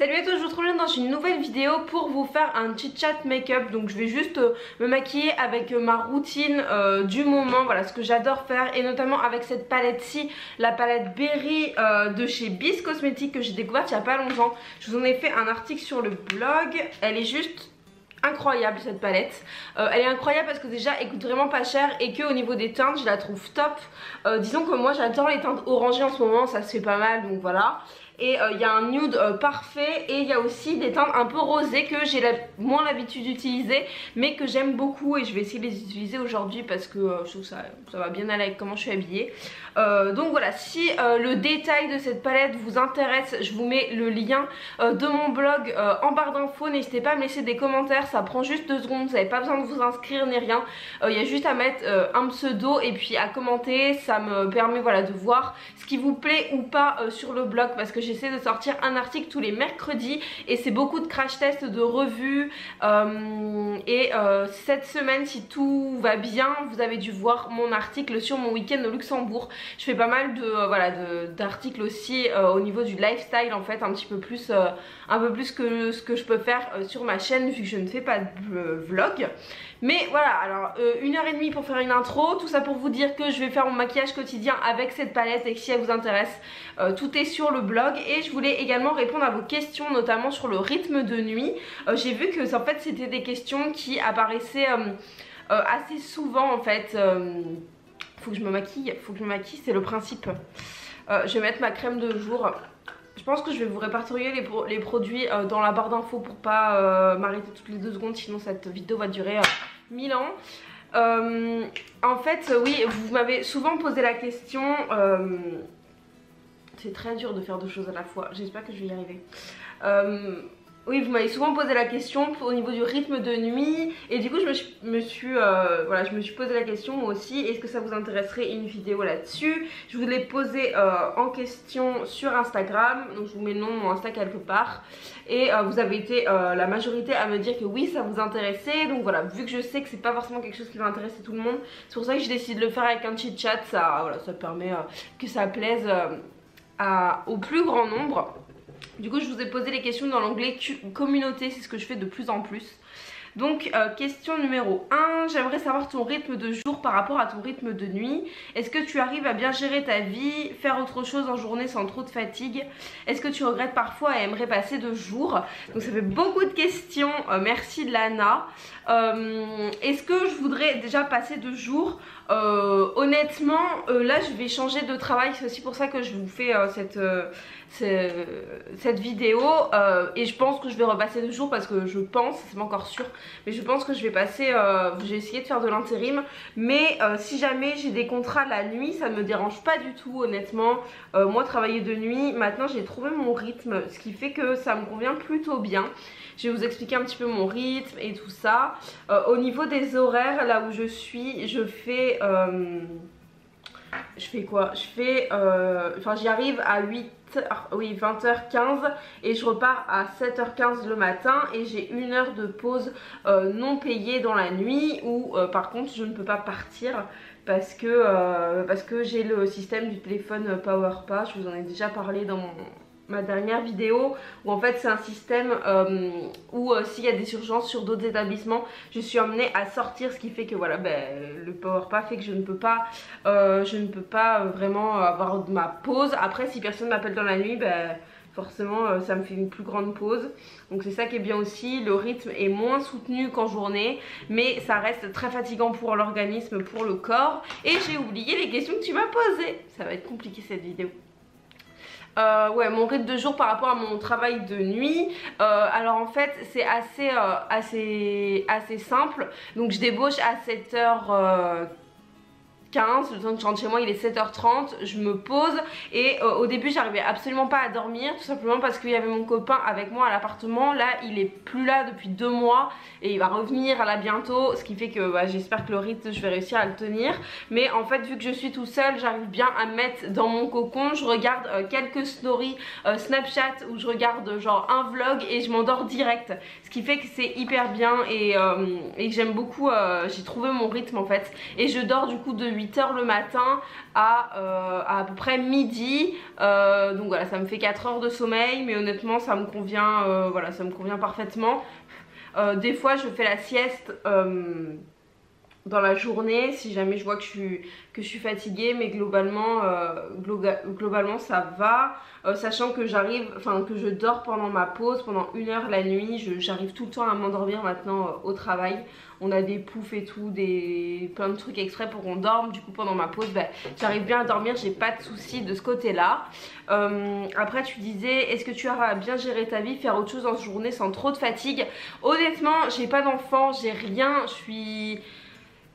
Salut à tous, je vous retrouve dans une nouvelle vidéo pour vous faire un chit chat make-up. Donc je vais juste me maquiller avec ma routine du moment, voilà ce que j'adore faire, et notamment avec cette palette-ci, la palette Berry de chez Bis Cosmetics que j'ai découverte il n'y a pas longtemps. Je vous en ai fait un article sur le blog, elle est juste incroyable cette palette. Elle est incroyable parce que déjà elle coûte vraiment pas cher et que au niveau des teintes je la trouve top. Disons que moi j'adore les teintes orangées en ce moment, ça se fait pas mal, donc voilà. Et il y a un nude parfait, et il y a aussi des teintes un peu rosées que j'ai moins l'habitude d'utiliser mais que j'aime beaucoup, et je vais essayer de les utiliser aujourd'hui parce que je trouve que ça va bien aller avec comment je suis habillée. Donc voilà, si le détail de cette palette vous intéresse, je vous mets le lien de mon blog en barre d'infos. N'hésitez pas à me laisser des commentaires, ça prend juste 2 secondes, vous n'avez pas besoin de vous inscrire ni rien. Il y a juste à mettre un pseudo et puis à commenter, ça me permet voilà de voir ce qui vous plaît ou pas sur le blog, parce que j'essaie de sortir un article tous les mercredis et c'est beaucoup de crash tests, de revues, et cette semaine, si tout va bien, vous avez dû voir mon article sur mon week-end au Luxembourg. Je fais pas mal de d'articles aussi au niveau du lifestyle, en fait un petit peu plus un peu plus que ce que je peux faire sur ma chaîne vu que je ne fais pas de vlog. Mais voilà, alors 1h30 pour faire une intro, tout ça pour vous dire que je vais faire mon maquillage quotidien avec cette palette et que si elle vous intéresse, tout est sur le blog. Et je voulais également répondre à vos questions, notamment sur le rythme de nuit. J'ai vu que en fait c'était des questions qui apparaissaient assez souvent en fait. Faut que je me maquille, c'est le principe. Je vais mettre ma crème de jour. Je pense que je vais vous répertorier les produits dans la barre d'infos pour pas m'arrêter toutes les 2 secondes, sinon cette vidéo va durer 1000 ans. En fait, oui, vous m'avez souvent posé la question. C'est très dur de faire 2 choses à la fois, j'espère que je vais y arriver. Oui, vous m'avez souvent posé la question au niveau du rythme de nuit, et du coup je me suis posé la question moi aussi, est-ce que ça vous intéresserait une vidéo là-dessus. Je vous l'ai posé en question sur Instagram, donc je vous mets le nom de mon Insta quelque part, et vous avez été la majorité à me dire que oui ça vous intéressait. Donc voilà, vu que je sais que c'est pas forcément quelque chose qui va intéresser tout le monde, c'est pour ça que je décide de le faire avec un chit chat. Ça permet que ça plaise au plus grand nombre. Du coup je vous ai posé les questions dans l'onglet communauté, c'est ce que je fais de plus en plus. Donc question numéro 1, j'aimerais savoir ton rythme de jour par rapport à ton rythme de nuit. Est-ce que tu arrives à bien gérer ta vie, faire autre chose en journée sans trop de fatigue? Est-ce que tu regrettes parfois et aimerais passer de jour? Donc ça fait beaucoup de questions, merci Lana. Est-ce que je voudrais déjà passer de jour? Honnêtement là je vais changer de travail, c'est aussi pour ça que je vous fais cette vidéo, et je pense que je vais repasser 2 jours parce que je pense, c'est pas encore sûr, mais je pense que je vais passer, j'ai essayé de faire de l'intérim, mais si jamais j'ai des contrats la nuit ça me dérange pas du tout honnêtement. Moi travailler de nuit, maintenant j'ai trouvé mon rythme, ce qui fait que ça me convient plutôt bien. Je vais vous expliquer un petit peu mon rythme et tout ça. Au niveau des horaires, là où je suis, je fais quoi? Enfin j'y arrive à 20h15 et je repars à 7h15 le matin, et j'ai 1 heure de pause non payée dans la nuit où par contre je ne peux pas partir parce que j'ai le système du téléphone PowerPa. Je vous en ai déjà parlé dans ma dernière vidéo, où en fait c'est un système où s'il y a des urgences sur d'autres établissements, je suis amenée à sortir, ce qui fait que voilà, le PowerPa fait que je ne peux pas vraiment avoir ma pause. Après si personne m'appelle dans la nuit, forcément ça me fait une plus grande pause, donc c'est ça qui est bien aussi. Le rythme est moins soutenu qu'en journée, mais ça reste très fatigant pour l'organisme, pour le corps. Et j'ai oublié les questions que tu m'as posées, ça va être compliqué cette vidéo. Ouais, mon rythme de jour par rapport à mon travail de nuit, alors en fait c'est assez simple. Donc je débauche à 7h15, le temps que je rentre chez moi il est 7h30, je me pose, et au début j'arrivais absolument pas à dormir, tout simplement parce qu'il y avait mon copain avec moi à l'appartement. Là il est plus là depuis 2 mois et il va revenir là bientôt, ce qui fait que j'espère que le rythme je vais réussir à le tenir. Mais en fait vu que je suis tout seul, j'arrive bien à me mettre dans mon cocon. Je regarde quelques stories Snapchat, où je regarde genre un vlog et je m'endors direct, ce qui fait que c'est hyper bien, et que j'aime beaucoup. J'ai trouvé mon rythme en fait, et je dors du coup de 8 h le matin à peu près midi. Donc voilà, ça me fait 4 heures de sommeil, mais honnêtement ça me convient, voilà, ça me convient parfaitement. Des fois je fais la sieste dans la journée si jamais je vois que je suis fatiguée, mais globalement ça va, sachant que que je dors pendant ma pause, pendant 1 heure la nuit. J'arrive tout le temps à m'endormir maintenant au travail. On a des poufs et tout, plein de trucs exprès pour qu'on dorme. Du coup pendant ma pause j'arrive bien à dormir, j'ai pas de soucis de ce côté là. Après tu disais, est-ce que tu as bien géré ta vie, faire autre chose dans cette journée sans trop de fatigue? Honnêtement j'ai pas d'enfant, j'ai rien, je suis...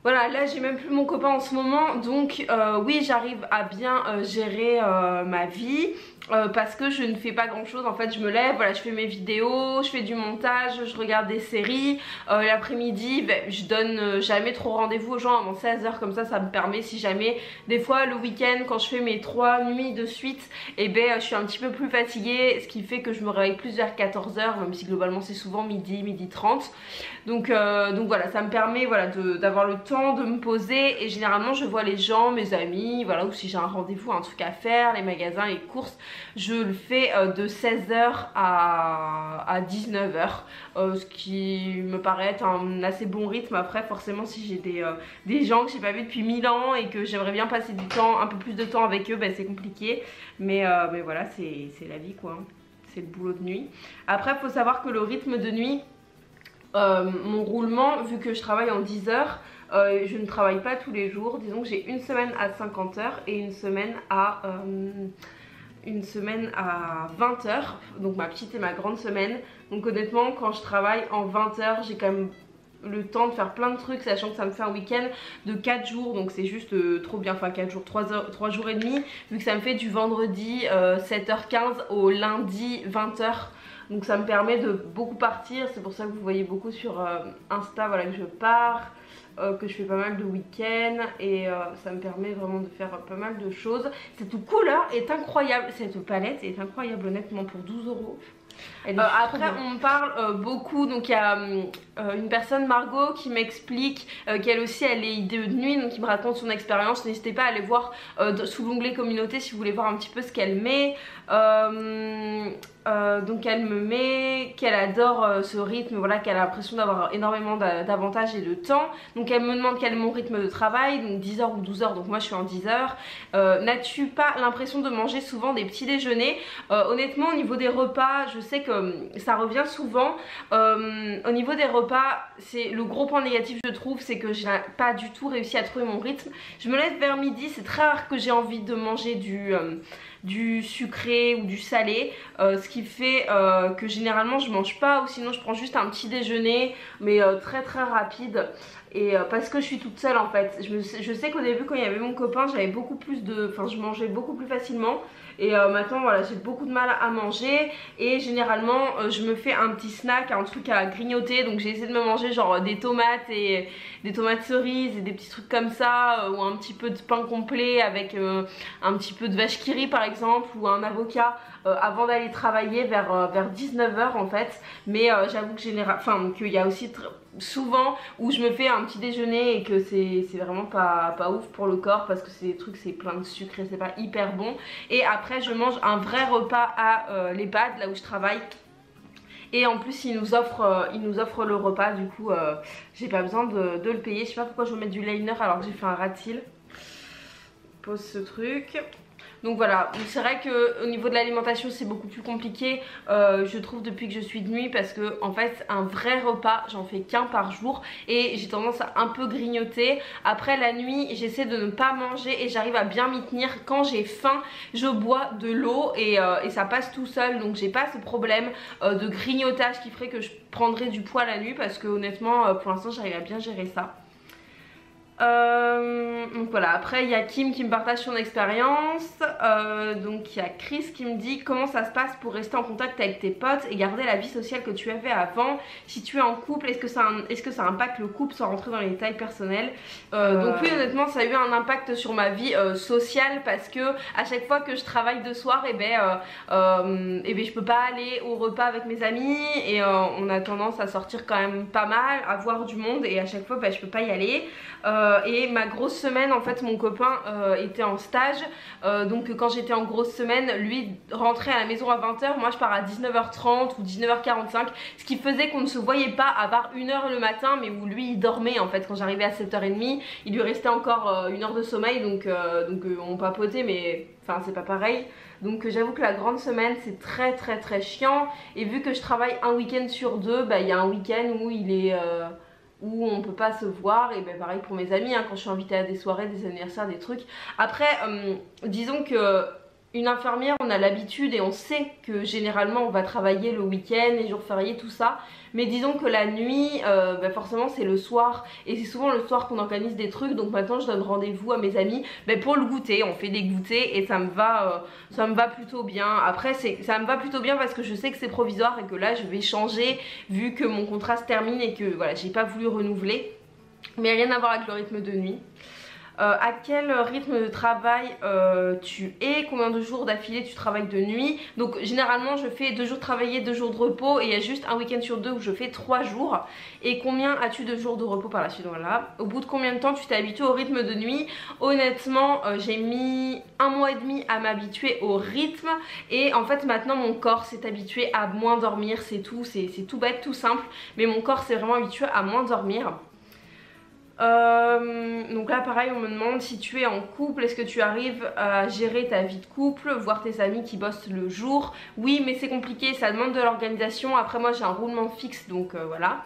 Voilà, là j'ai même plus mon copain en ce moment, donc oui j'arrive à bien gérer ma vie. Parce que je ne fais pas grand chose, en fait je me lève, voilà, je fais mes vidéos, je fais du montage, je regarde des séries. L'après-midi je donne jamais trop rendez-vous aux gens avant 16 h, comme ça me permet, si jamais des fois le week-end quand je fais mes 3 nuits de suite, et je suis un petit peu plus fatiguée, ce qui fait que je me réveille plus vers 14 h, même si globalement c'est souvent midi 30. Donc voilà, ça me permet, voilà, d'avoir le temps de me poser, et généralement je vois les gens, mes amis, voilà, ou si j'ai un rendez-vous, un truc à faire, les magasins, les courses, je le fais de 16 h à 19 h, ce qui me paraît être un assez bon rythme. Après forcément si j'ai des gens que j'ai pas vu depuis 1000 ans et que j'aimerais bien passer du temps, un peu plus de temps avec eux, c'est compliqué, mais voilà, c'est la vie quoi, c'est le boulot de nuit. Après il faut savoir que le rythme de nuit, mon roulement, vu que je travaille en 10 heures, je ne travaille pas tous les jours. Disons que j'ai une semaine à 50 heures et une semaine à 20 heures, donc ma petite et ma grande semaine. Donc honnêtement quand je travaille en 20 heures, j'ai quand même le temps de faire plein de trucs, sachant que ça me fait un week-end de 4 jours, donc c'est juste trop bien. Enfin 4 jours, 3 jours et demi, vu que ça me fait du vendredi 7h15 au lundi 20 h. Donc ça me permet de beaucoup partir, c'est pour ça que vous voyez beaucoup sur Insta, voilà, que je pars, que je fais pas mal de week-ends, et ça me permet vraiment de faire pas mal de choses. Cette couleur est incroyable, cette palette est incroyable honnêtement pour 12 €. Après on parle beaucoup, donc il y a une personne, Margot, qui m'explique qu'elle aussi elle est idéo de nuit, donc qui me raconte son expérience. N'hésitez pas à aller voir sous l'onglet communauté si vous voulez voir un petit peu ce qu'elle met. Donc elle me met qu'elle adore ce rythme, voilà, qu'elle a l'impression d'avoir énormément d'avantages et de temps. Donc elle me demande quel est mon rythme de travail, donc 10 h ou 12 h, donc moi je suis en 10 h. N'as-tu pas l'impression de manger souvent des petits déjeuners? Honnêtement au niveau des repas, je sais que ça revient souvent. Au niveau des repas, c'est le gros point négatif je trouve, c'est que j'ai pas du tout réussi à trouver mon rythme. Je me lève vers midi, c'est très rare que j'ai envie de manger du sucré ou du salé, ce qui fait que généralement je mange pas, ou sinon je prends juste un petit déjeuner, mais très rapide. Et parce que je suis toute seule en fait, je sais qu'au début quand il y avait mon copain j'avais beaucoup plus je mangeais beaucoup plus facilement, et maintenant voilà, j'ai beaucoup de mal à manger, et généralement je me fais un petit snack, un truc à grignoter. Donc j'ai essayé de me manger genre des tomates et des tomates cerises et des petits trucs comme ça, ou un petit peu de pain complet avec un petit peu de vache qui rit par exemple, ou un avocat, avant d'aller travailler vers 19 h en fait. Mais j'avoue que qu'il y a aussi souvent où je me fais un petit déjeuner et que c'est vraiment pas ouf pour le corps, parce que c'est des trucs, c'est plein de sucre et c'est pas hyper bon. Et après je mange un vrai repas à l'EHPAD, là où je travaille. Et en plus ils nous offrent le repas, du coup j'ai pas besoin de le payer. Je sais pas pourquoi je veux mettre du liner alors que j'ai fait un rat de cils. Pose ce truc. Donc voilà, c'est vrai que au niveau de l'alimentation c'est beaucoup plus compliqué, je trouve, depuis que je suis de nuit, parce que en fait un vrai repas j'en fais qu'un par jour et j'ai tendance à un peu grignoter. Après la nuit j'essaie de ne pas manger et j'arrive à bien m'y tenir. Quand j'ai faim je bois de l'eau et ça passe tout seul, donc j'ai pas ce problème de grignotage qui ferait que je prendrais du poids la nuit, parce que honnêtement pour l'instant j'arrive à bien gérer ça. Donc voilà, après il y a Kim qui me partage son expérience, donc il y a Chris qui me dit comment ça se passe pour rester en contact avec tes potes et garder la vie sociale que tu avais avant. Si tu es en couple, est-ce que ça impacte le couple, sans rentrer dans les détails personnels? Donc oui, honnêtement ça a eu un impact sur ma vie sociale, parce que à chaque fois que je travaille de soir, je peux pas aller au repas avec mes amis, et on a tendance à sortir quand même pas mal, à voir du monde, et à chaque fois je peux pas y aller. et ma grosse semaine en fait mon copain était en stage, donc quand j'étais en grosse semaine lui rentrait à la maison à 20 h, moi je pars à 19 h 30 ou 19 h 45, ce qui faisait qu'on ne se voyait pas à part 1 heure le matin, mais où lui il dormait en fait. Quand j'arrivais à 7 h 30 il lui restait encore 1 heure de sommeil, donc on papotait, mais enfin c'est pas pareil. Donc j'avoue que la grande semaine c'est très chiant, et vu que je travaille un week-end sur 2, bah il y a un week-end où il est où on peut pas se voir, et ben pareil pour mes amis hein, quand je suis invitée à des soirées, des anniversaires, des trucs. Après disons que une infirmière, on a l'habitude et on sait que généralement on va travailler le week-end, les jours fériés, tout ça. Mais disons que la nuit, bah forcément c'est le soir, et c'est souvent le soir qu'on organise des trucs. Donc maintenant je donne rendez-vous à mes amis pour le goûter, on fait des goûters et ça me va plutôt bien. Après ça me va plutôt bien parce que je sais que c'est provisoire et que là je vais changer vu que mon contrat se termine et que voilà, j'ai pas voulu renouveler. Mais rien à voir avec le rythme de nuit. À quel rythme de travail tu es, combien de jours d'affilée tu travailles de nuit. Donc généralement je fais 2 jours travaillés, 2 jours de repos, et il y a juste un week-end sur 2 où je fais 3 jours. Et combien as-tu de jours de repos par la suite? Voilà. Au bout de combien de temps tu t'es habitué au rythme de nuit? Honnêtement j'ai mis 1 mois et demi à m'habituer au rythme, et en fait maintenant mon corps s'est habitué à moins dormir, c'est tout, c'est tout bête, tout simple, mais mon corps s'est vraiment habitué à moins dormir. Donc là pareil, on me demande si tu es en couple, est-ce que tu arrives à gérer ta vie de couple, voir tes amis qui bossent le jour? Oui, mais c'est compliqué, ça demande de l'organisation. Après moi j'ai un roulement fixe, donc voilà.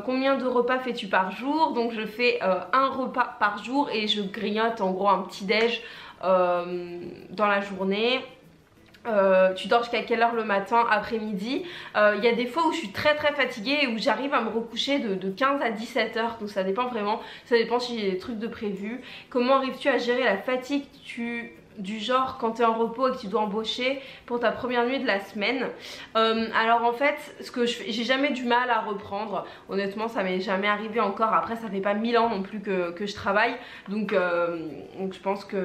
Combien de repas fais-tu par jour? Donc je fais un repas par jour et je grignote en gros un petit déj dans la journée. Tu dors jusqu'à quelle heure le matin, après-midi? Il y a des fois où je suis très fatiguée et où j'arrive à me recoucher de 15 à 17 h, donc ça dépend vraiment, ça dépend si j'ai des trucs de prévu. Comment arrives-tu à gérer la fatigue du genre quand tu es en repos et que tu dois embaucher pour ta première nuit de la semaine? Alors en fait ce que j'ai jamais du mal à reprendre, honnêtement ça m'est jamais arrivé encore. Après ça fait pas 1000 ans non plus que je travaille, donc je pense que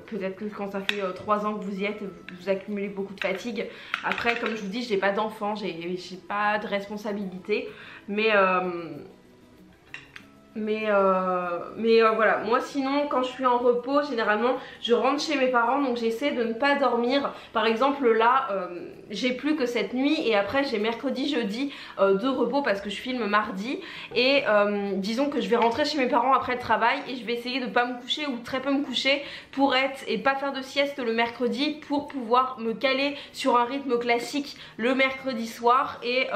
peut-être que quand ça fait 3 ans que vous y êtes, vous accumulez beaucoup de fatigue. Après comme je vous dis, j'ai pas d'enfant, j'ai pas de responsabilité, mais voilà, moi sinon quand je suis en repos généralement je rentre chez mes parents, donc j'essaie de ne pas dormir. Par exemple là j'ai plus que cette nuit, et après j'ai mercredi, jeudi de repos parce que je filme mardi, et disons que je vais rentrer chez mes parents après le travail et je vais essayer de pas me coucher ou très peu me coucher pour et pas faire de sieste le mercredi, pour pouvoir me caler sur un rythme classique le mercredi soir, et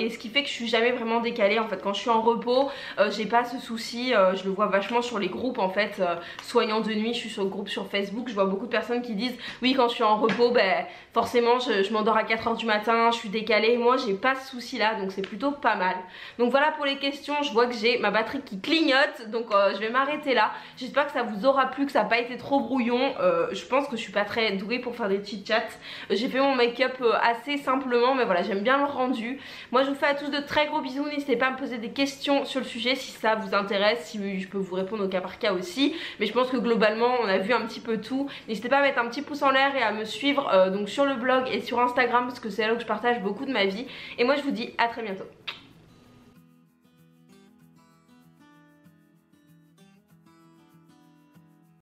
ce qui fait que je suis jamais vraiment décalée en fait. Quand je suis en repos j'ai pas ce souci, je le vois vachement sur les groupes en fait, soignants de nuit. Je suis sur le groupe sur Facebook, je vois beaucoup de personnes qui disent oui quand je suis en repos forcément je m'endors à 4 h du matin, je suis décalée. Moi j'ai pas ce souci là, donc c'est plutôt pas mal. Donc voilà pour les questions, je vois que j'ai ma batterie qui clignote, donc je vais m'arrêter là. J'espère que ça vous aura plu, que ça n'a pas été trop brouillon. Je pense que je suis pas très douée pour faire des chit chats. J'ai fait mon make-up assez simplement, mais voilà, j'aime bien le rendu. Moi je vous fais à tous de très gros bisous, n'hésitez pas à me poser des questions sur le sujet si ça vous intéresse, si je peux vous répondre au cas par cas aussi. Mais je pense que globalement on a vu un petit peu tout. N'hésitez pas à mettre un petit pouce en l'air et à me suivre donc sur le blog et sur Instagram, parce que c'est là où je partage beaucoup de ma vie. Et moi je vous dis à très bientôt.